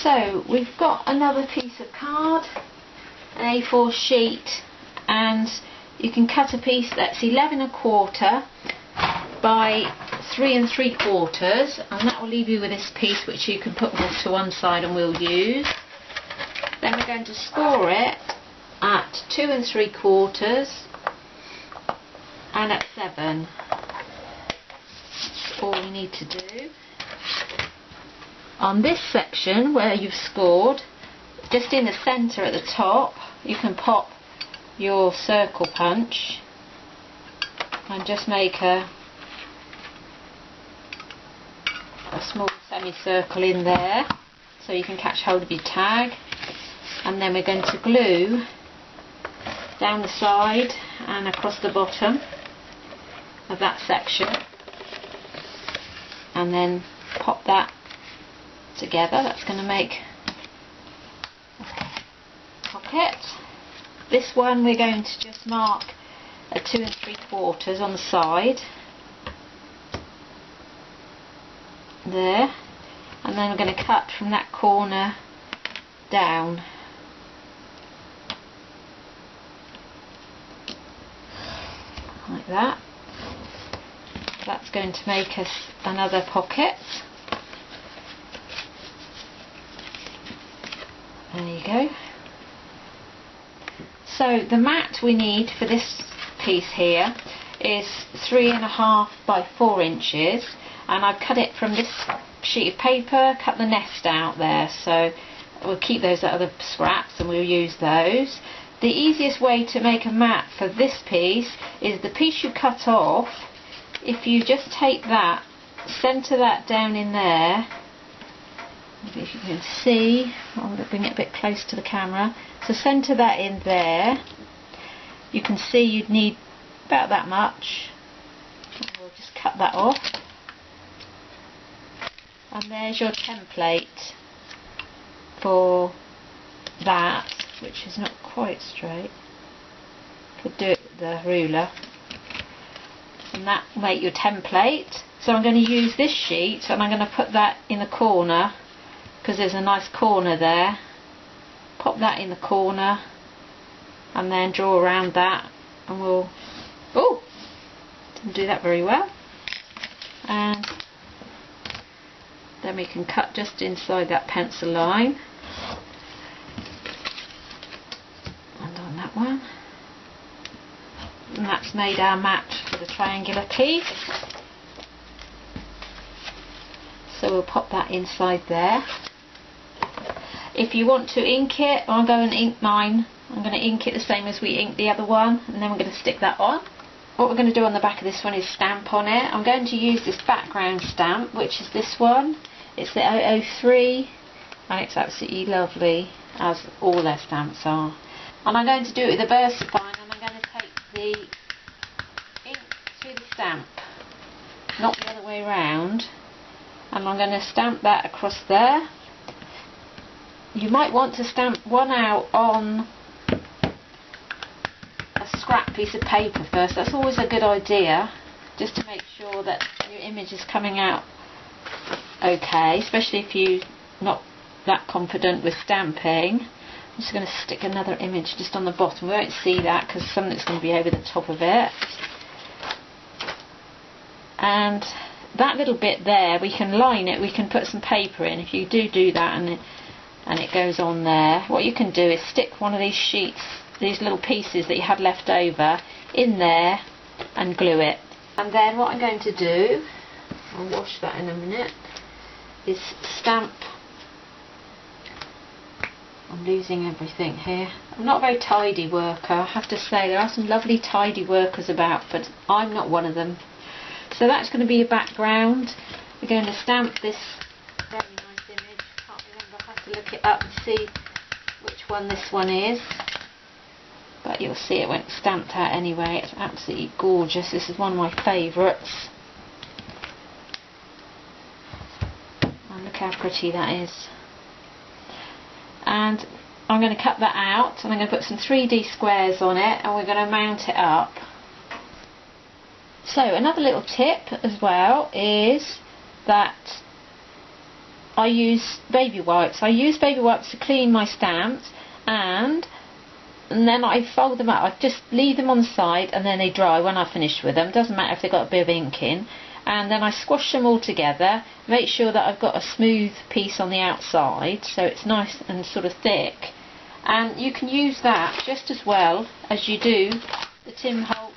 So we've got another piece of card, an A4 sheet, and you can cut a piece that's 11 1/4 by 3 3/4, and that will leave you with this piece which you can put to one side and we'll use. Then we're going to score it at 2 3/4 and at 7. That's all we need to do. On this section where you've scored, just in the centre at the top, you can pop your circle punch and just make a small semicircle in there so you can catch hold of your tag. And then we're going to glue down the side and across the bottom of that section, and then pop that together. That's going to make a pocket. This one we're going to just mark a 2 3/4 on the side there, and then we're going to cut from that corner down. Like that. That's going to make us another pocket. There you go. So the mat we need for this piece here is 3.5 by 4 inches, and I've cut it from this sheet of paper, cut the nest out there, so we'll keep those other scraps and we'll use those. The easiest way to make a mat for this piece is the piece you cut off. If you just take that, centre that down in there, if you can see, I'll bring it a bit close to the camera, so centre that in there. You can see you'd need about that much. We'll just cut that off, and there's your template for that, which is not quite straight. Could do it with the ruler, and that will make your template. So I'm going to use this sheet and I'm going to put that in the corner because there's a nice corner there. Pop that in the corner and then draw around that, and we'll, oh, didn't do that very well, and then we can cut just inside that pencil line. One, and that's made our mat for the triangular piece, so we'll pop that inside there. If you want to ink it, I'm going to ink mine. I'm going to ink it the same as we inked the other one, and then we're going to stick that on. What we're going to do on the back of this one is stamp on it. I'm going to use this background stamp, which is this one. It's the 003, and it's absolutely lovely, as all their stamps are. And I'm going to do it with a VersaFine, and I'm going to take the ink to the stamp, not the other way around, and I'm going to stamp that across there. You might want to stamp one out on a scrap piece of paper first. That's always a good idea, just to make sure that your image is coming out okay, especially if you're not that confident with stamping. I'm just going to stick another image just on the bottom. We won't see that because something's going to be over the top of it. And that little bit there, we can line it, we can put some paper in. If you do that and it goes on there, what you can do is stick one of these sheets, these little pieces that you had left over, in there and glue it. And then what I'm going to do, I'll wash that in a minute, is stamp. I'm losing everything here. I'm not a very tidy worker, I have to say. There are some lovely tidy workers about, but I'm not one of them. So that's going to be a background. We're going to stamp this very nice image. Can't remember, I'll have to look it up and see which one this one is. But you'll see it went stamped out anyway. It's absolutely gorgeous. This is one of my favourites. And look how pretty that is. And I'm going to cut that out, and I'm going to put some 3D squares on it, and we're going to mount it up. So another little tip as well is that I use baby wipes. I use baby wipes to clean my stamps, and then I fold them up. I just leave them on the side and then they dry when I finish with them. Doesn't matter if they've got a bit of ink in. And then I squash them all together, make sure that I've got a smooth piece on the outside so it's nice and sort of thick. And you can use that just as well as you do the Tim Holtz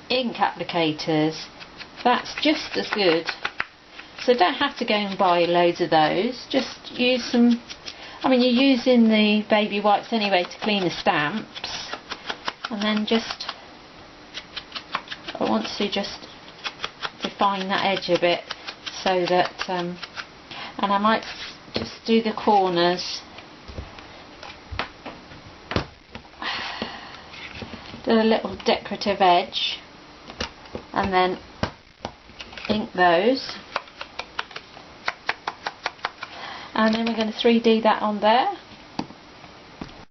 ink applicators. That's just as good. So don't have to go and buy loads of those, just use some. I mean, you're using the baby wipes anyway to clean the stamps, and then I want to just define that edge a bit so that, and I might just do the corners, do a little decorative edge, and then ink those. And then we're going to 3D that on there.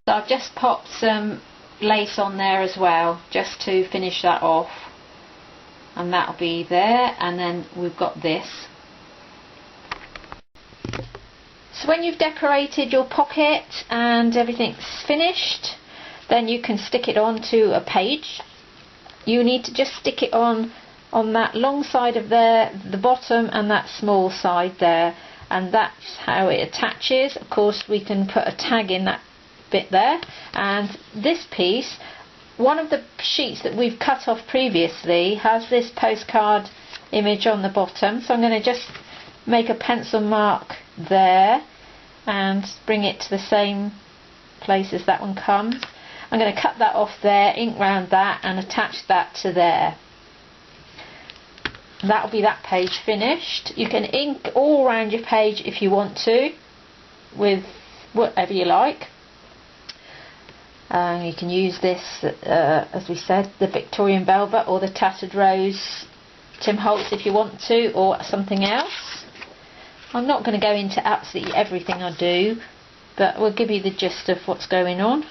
So I've just popped some lace on there as well, just to finish that off. And that'll be there, and then we've got this. So when you've decorated your pocket and everything's finished, then you can stick it onto a page. You need to just stick it on that long side of there, the bottom, and that small side there. And that's how it attaches. Of course, we can put a tag in that bit there. And this piece, one of the sheets that we've cut off previously, has this postcard image on the bottom. So I'm going to just make a pencil mark there and bring it to the same place as that one comes. I'm going to cut that off there, ink round that, and attach that to there. That'll be that page finished. You can ink all around your page if you want to, with whatever you like. You can use this, as we said, the Victorian Velvet or the Tattered Rose Tim Holtz if you want to, or something else. I'm not going to go into absolutely everything I do, but we'll give you the gist of what's going on.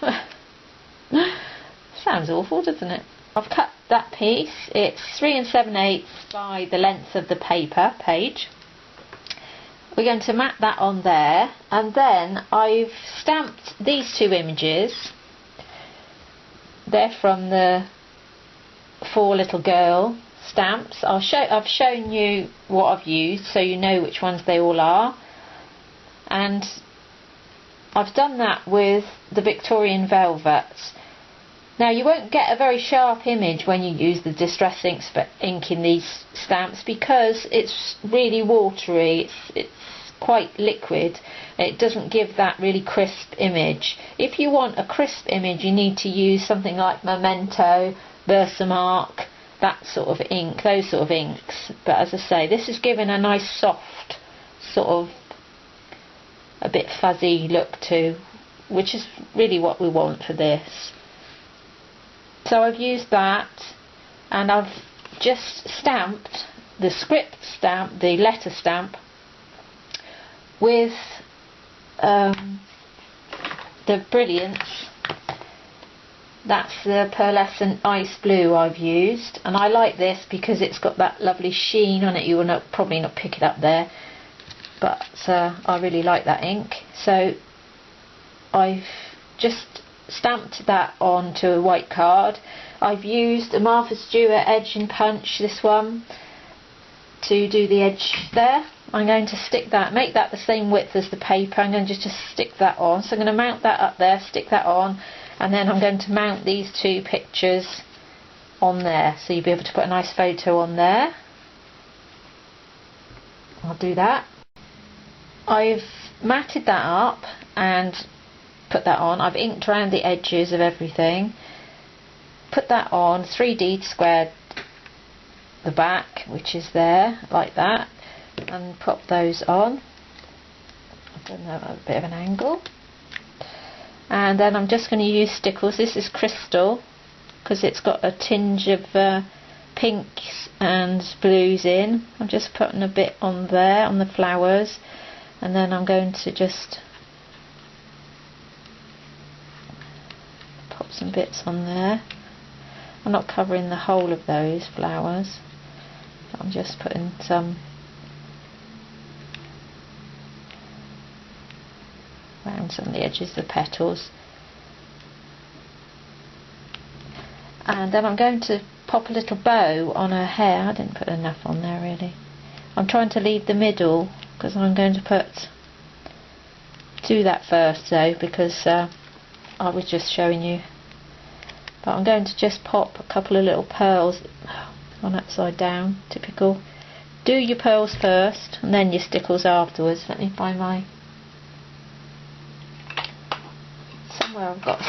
Sounds awful, doesn't it? I've cut that piece. It's 3 7/8 by the length of the paper page. We're going to mat that on there, and then I've stamped these two images. They're from the Four Little Girl stamps. I've shown you what I've used, so you know which ones they all are. And I've done that with the Victorian Velvets. Now, you won't get a very sharp image when you use the Distress ink in these stamps, because it's really watery, it's quite liquid. It doesn't give that really crisp image. If you want a crisp image, you need to use something like Memento, Versamark, that sort of ink, those sort of inks. But as I say, this is given a nice soft, sort of a bit fuzzy look to, which is really what we want for this. So I've used that, and I've just stamped the script stamp, the letter stamp, with the Brilliance. That's the pearlescent ice blue I've used, and I like this because it's got that lovely sheen on it. You will probably not pick it up there, but I really like that ink. So I've just stamped that onto a white card. I've used a Martha Stewart Edge and Punch, this one, to do the edge there. I'm going to stick that, make that the same width as the paper. I'm going to just stick that on. So I'm going to mount that up there, stick that on, and then I'm going to mount these two pictures on there, so you'll be able to put a nice photo on there. I'll do that. I've matted that up and put that on. I've inked around the edges of everything, put that on, 3D squared the back, which is there, like that, and pop those on. I've done that at a bit of an angle. And then I'm just going to use Stickles. This is Crystal, because it's got a tinge of pinks and blues in. I'm just putting a bit on there, on the flowers, and then I'm going to just pop some bits on there. I'm not covering the whole of those flowers, I'm just putting some around some of the edges of the petals. And then I'm going to pop a little bow on her hair. I didn't put enough on there really. I'm trying to leave the middle because I'm going to do that first though, because I was just showing you. But I'm going to just pop a couple of little pearls on upside down, typical. Do your pearls first and then your stickles afterwards. Let me find my... somewhere I've got...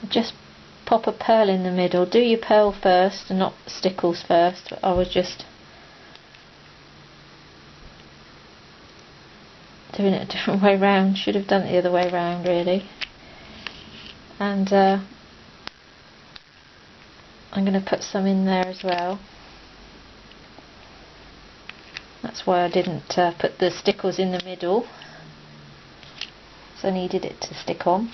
so just pop a pearl in the middle. Do your pearl first and not stickles first. But I was just doing it a different way round. Should have done it the other way round really. And I'm going to put some in there as well. That's why I didn't put the stickles in the middle, so I needed it to stick on.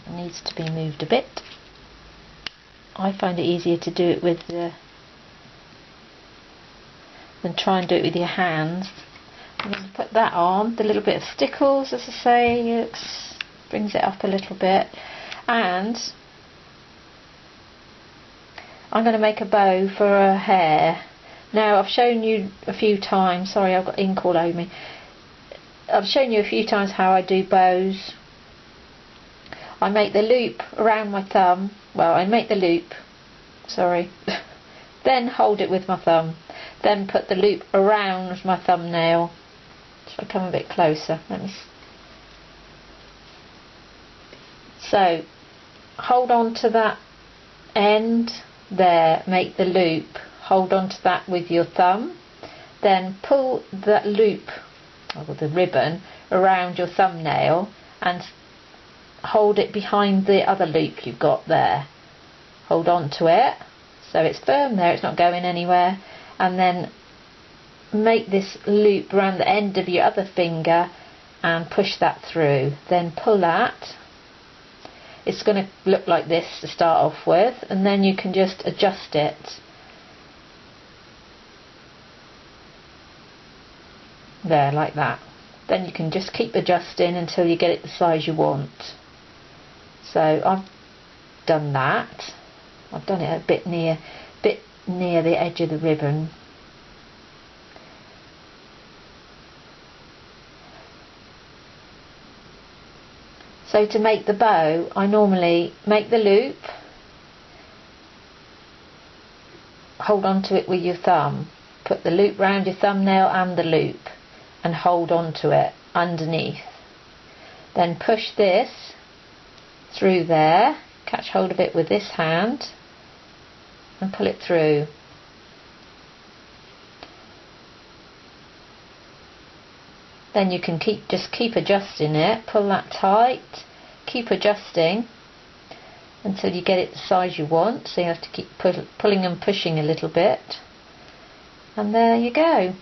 It needs to be moved a bit. I find it easier to do it with than try and do it with your hands. I'm going to put that on, the little bit of stickles, as I say, brings it up a little bit, and I'm going to make a bow for her hair. Now I've shown you a few times, sorry I've got ink all over me, I've shown you a few times how I do bows. I make the loop around my thumb, I make the loop, then hold it with my thumb, then put the loop around my thumbnail. Should I come a bit closer? So hold on to that end there, make the loop, hold on to that with your thumb, then pull that loop, or the ribbon, around your thumbnail and hold it behind the other loop you've got there. Hold on to it so it's firm there, it's not going anywhere, and then make this loop around the end of your other finger and push that through. Then pull that. It's going to look like this to start off with, and then you can just adjust it. There, like that. Then you can just keep adjusting until you get it the size you want. So I've done that. I've done it a bit near the edge of the ribbon. So to make the bow, I normally make the loop, hold on to it with your thumb, put the loop round your thumbnail and the loop, and hold on to it underneath. Then push this through there, catch hold of it with this hand, and pull it through. Then you can just keep adjusting it, pull that tight, keep adjusting until you get it the size you want, so you have to keep pulling and pushing a little bit, and there you go.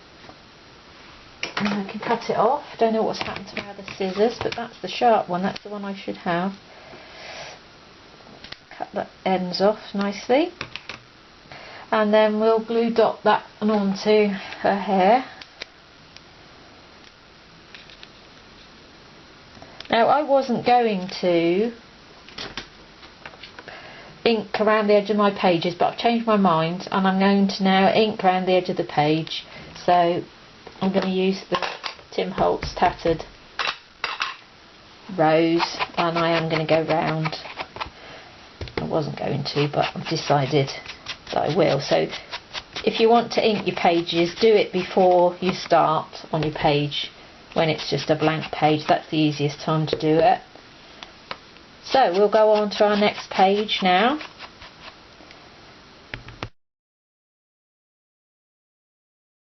And I can cut it off. Don't know what's happened to my other scissors, but that's the sharp one, that's the one I should have. Cut the ends off nicely, and then we'll glue dot that onto her hair. Now I wasn't going to ink around the edge of my pages, but I've changed my mind and I'm going to now ink around the edge of the page. So I'm going to use the Tim Holtz Tattered Rose, and I am going to go round. I wasn't going to, but I've decided that I will. So if you want to ink your pages, do it before you start on your page. When it's just a blank page, that's the easiest time to do it. So we'll go on to our next page now.